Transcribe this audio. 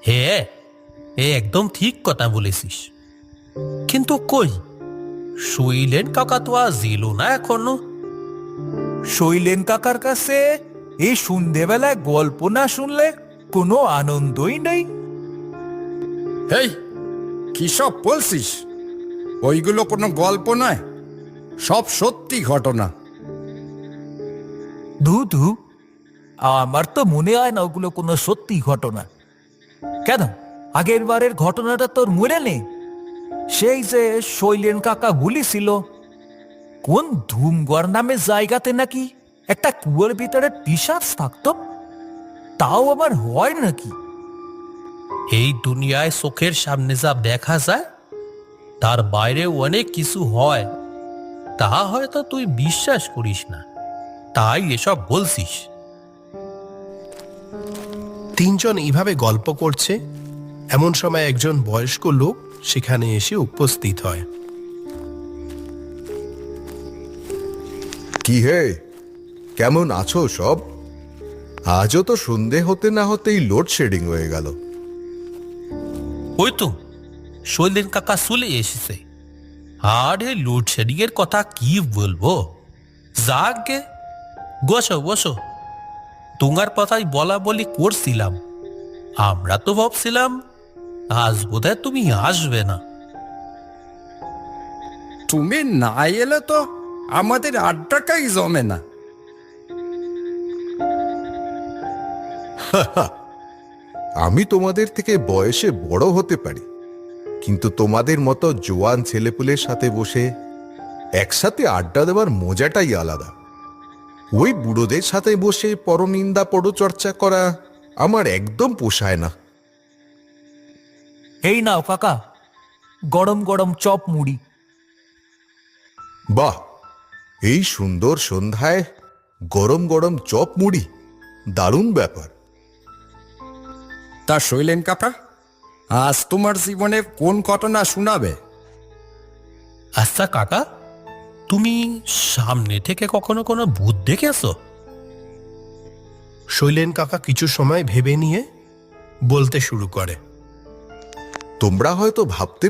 হ্যাঁ, একদম ঠিক কথা বলেছিস। কিন্তু কই, শৈলেন কাকা তো আজ এলো না এখনো। শৈলেন কাকার কাছে এই সন্ধেবেলায় গল্প না শুনলে কোনো আনন্দই নেই। হেই, কি সব বলছিস? ওইগুলো কোনো গল্প নয়, সব সত্যি ঘটনা। ধু, আমার তো মনে হয় না ওগুলো কোনো সত্যি ঘটনা। কেন, আগের বারের ঘটনাটা তোর মনে নেই? সেই যে শৈলেন কাকা বলেছিল কোন ধুমগড় নামে জায়গাতে নাকি একটা কুয়োর ভিতরে পিশাচ থাকতো, তাও আবার হয় নাকি? এই দুনিয়ায় চোখের সামনে যা দেখা যায় তার বাইরে অনেক কিছু হয়, তা হয়তো তুই বিশ্বাস করিস না, তাই এসব বলছিস। তিনজন এইভাবে গল্প করছে, এমন সময় একজন বয়স্ক লোক সেখানে এসে উপস্থিত হয়। কি হে, কেমন আছো সব? আজও তো সন্ধে হতে না হতেই লোডশেডিং হয়ে গেল। ওই তো শৈলেন কাকা চলে এসেছে। আর এই লোডশেডিং এর কথা কি বলবো। যাকে বসো বসো, তোমার কথাই বলা বলি করছিলাম। আমরা তো ভাবছিলাম আজ বোধহয় তুমি আসবে না। তুমি না এলে তো আমাদের আড্ডাটাই জমে না। আমি তোমাদের থেকে বয়সে বড় হতে পারি, কিন্তু তোমাদের মতো জোয়ান ছেলেপুলের সাথে বসে একসাথে আড্ডা দেওয়ার মজাটাই আলাদা। ওই বুড়োদের সাথে বসে পরনিন্দা পরচর্চা করা আমার একদম পোষায় না। এই নাও কাকা, গরম গরম চপ মুড়ি। বাহ, এই সুন্দর সন্ধ্যায় গরম গরম চপ মুড়ি, দারুণ ব্যাপার। তা শৈলেন কাকা, আজ তোমার জীবনে কোন ঘটনা শোনাবে? আচ্ছা কাকা, তুমি সামনে থেকে কখনো কোনো ভূত দেখেছো? শৈলেন কাকা কিছু সময় ভেবে নিয়ে বলতে শুরু করে। তোমরা হয়তো ভাবতে